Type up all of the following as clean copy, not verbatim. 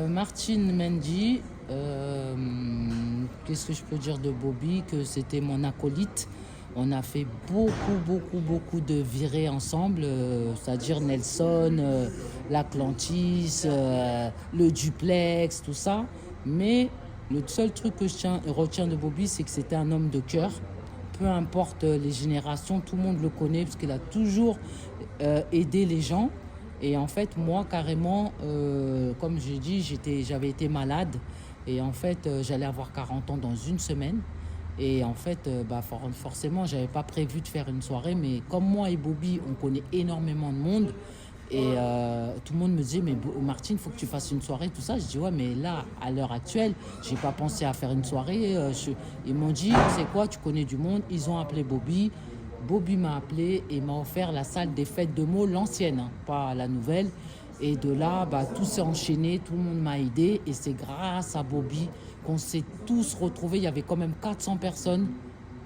Martine Mendy, qu'est-ce que je peux dire de Bobby? Que c'était mon acolyte. On a fait beaucoup de virées ensemble, c'est-à-dire Nelson, l'Atlantis, le duplex, tout ça. Mais le seul truc que retiens de Bobby, c'est que c'était un homme de cœur. Peu importe les générations, tout le monde le connaît parce qu'il a toujours aidé les gens. Et en fait, moi, carrément, comme j'ai dit, j'avais été malade. Et en fait, j'allais avoir 40 ans dans une semaine. Et en fait, forcément, je n'avais pas prévu de faire une soirée. Mais comme moi et Bobby, on connaît énormément de monde. Et tout le monde me disait, mais Martine, il faut que tu fasses une soirée, tout ça. Je dis, ouais, mais là, à l'heure actuelle, je n'ai pas pensé à faire une soirée. Ils m'ont dit, c'est quoi, tu connais du monde. Ils ont appelé Bobby. Bobby m'a appelé et m'a offert la salle des fêtes de Meaux, l'ancienne, hein, pas la nouvelle. Et de là, tout s'est enchaîné, tout le monde m'a aidé. Et c'est grâce à Bobby qu'on s'est tous retrouvés. Il y avait quand même 400 personnes,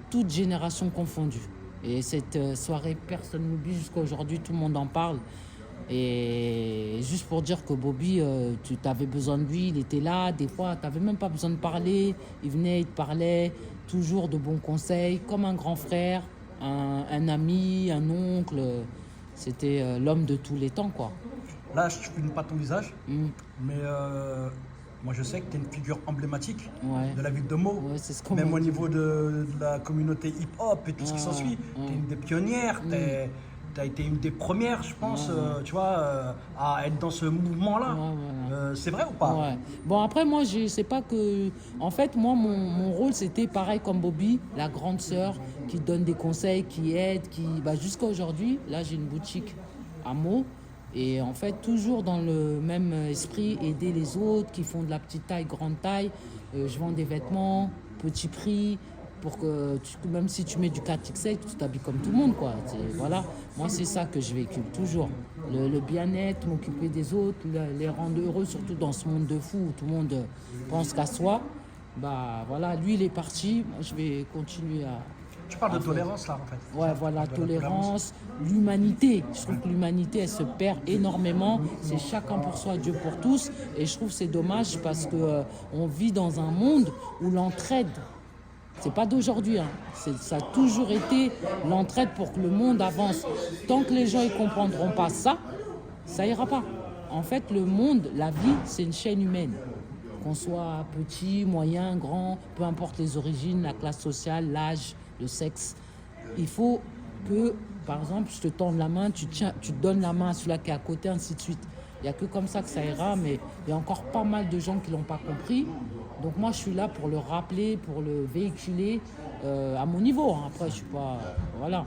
toutes générations confondues. Et cette soirée, personne n'oublie jusqu'à aujourd'hui, tout le monde en parle. Et juste pour dire que Bobby, tu avais besoin de lui, il était là. Des fois, tu n'avais même pas besoin de parler. Il venait, il te parlait, toujours de bons conseils, comme un grand frère, un ami, un oncle. C'était l'homme de tous les temps, quoi. Là, je filme pas ton visage, mais moi je sais que tu es une figure emblématique Ouais. de la ville de Meaux. Ouais, c'est ce qu'on Même m'a au dit. niveau de la communauté hip-hop et tout ce qui s'ensuit. Tu es une des pionnières, tu as été une des premières, je pense, tu vois, à être dans ce mouvement-là. C'est vrai ou pas? Ouais. Bon, après, moi, c'est pas que. En fait, moi, mon rôle, c'était pareil comme Bobby, la grande sœur qui donne des conseils, qui aide, jusqu'à aujourd'hui, là, j'ai une boutique à Meaux. Et en fait, toujours dans le même esprit, aider les autres qui font de la petite taille, grande taille. Je vends des vêtements, petit prix, pour que même si tu mets du 4XL, tu t'habilles comme tout le monde, quoi. Voilà, moi, c'est ça que je véhicule toujours. Le bien-être, m'occuper des autres, les rendre heureux, surtout dans ce monde de fou où tout le monde pense qu'à soi. Voilà, lui, il est parti. Moi, je vais continuer à. Tu parles de tolérance là en fait. Ouais, Ça, voilà, tu parles de la tolérance, l'humanité. Je trouve que l'humanité, elle se perd énormément. C'est chacun pour soi, Dieu pour tous. Et je trouve que c'est dommage parce que on vit dans un monde où l'entraide, c'est pas d'aujourd'hui, hein. Ça a toujours été l'entraide pour que le monde avance. Tant que les gens ne comprendront pas ça, ça ira pas. En fait, le monde, la vie, c'est une chaîne humaine. Qu'on soit petit, moyen, grand, peu importe les origines, la classe sociale, l'âge, le sexe. Il faut que, par exemple, je te tends la main, tu te donnes la main à celui-là qui est à côté, ainsi de suite. Il n'y a que comme ça que ça ira, mais il y a encore pas mal de gens qui ne l'ont pas compris. Donc moi, je suis là pour le rappeler, pour le véhiculer à mon niveau, hein. Après, je suis pas... voilà.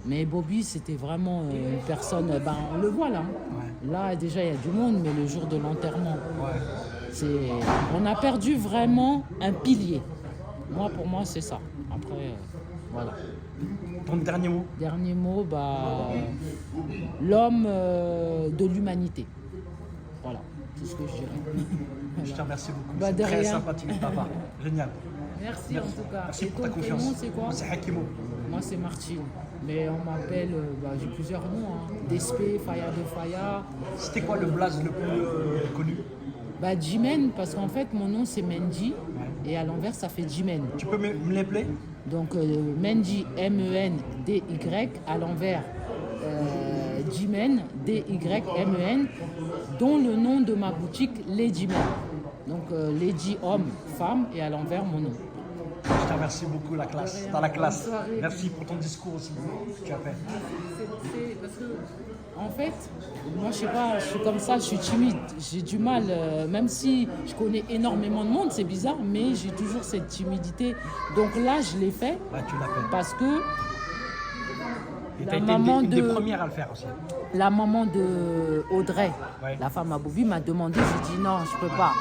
Mais Bobby, c'était vraiment une personne... on le voit là, hein. Là, déjà, il y a du monde, mais le jour de l'enterrement... On a perdu vraiment un pilier. Pour moi, c'est ça. Après, voilà. Ton dernier mot? Dernier mot, l'homme de l'humanité. Voilà, tout ce que je dirais. Je te remercie beaucoup. De C'est très rien. sympathique de ta part. Génial. Merci en tout cas. Merci Et pour ton ta confiance. prénom, c'est quoi? Moi, c'est Hakimo. Moi, c'est Martine. Mais on m'appelle, j'ai plusieurs noms, hein. Despé, Faya de Faya. C'était quoi le blaze le plus connu? Jimen, parce qu'en fait, mon nom, c'est Mendy. Et à l'envers, ça fait Jimen. Tu peux me l'appeler? Donc, Mendy, M-E-N-D-Y, à l'envers, Jimen, D-Y-M-E-N, dont le nom de ma boutique, Lady Men. Donc, Lady, homme, femme, et à l'envers, mon nom. Je te remercie beaucoup, la classe. Dans la classe. Bonne soirée. Merci pour ton discours aussi que tu as fait. C'est parce que, en fait, moi, je sais pas, je suis comme ça, je suis timide. J'ai du mal, même si je connais énormément de monde, c'est bizarre, mais j'ai toujours cette timidité. Donc là, je l'ai fait Tu l'as fait. parce que Et tu la as été maman une des de- premières à le faire aussi. la maman de Audrey, Ouais. la femme à Bobby, m'a demandé, j'ai dit non, je peux pas.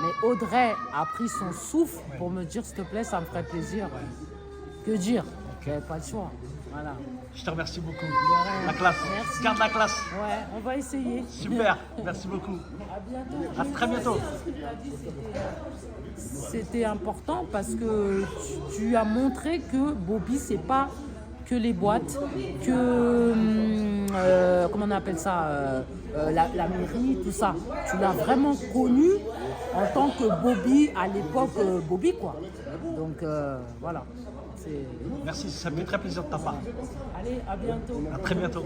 Mais Audrey a pris son souffle pour me dire, s'il te plaît, ça me ferait plaisir. Que dire? J'avais pas le choix. Voilà. Je te remercie beaucoup. rien. La classe. Merci. Garde la classe. Ouais, on va essayer. Super. Merci beaucoup. À bientôt. À très bientôt. C'était important parce que tu as montré que Bobby, c'est pas que les boîtes, que, comment on appelle ça, la mairie, tout ça. Tu l'as vraiment connu en tant que Bobby, à l'époque Bobby, quoi. Donc, voilà. Merci, ça me fait très plaisir de ta part. Allez, à bientôt. À très bientôt.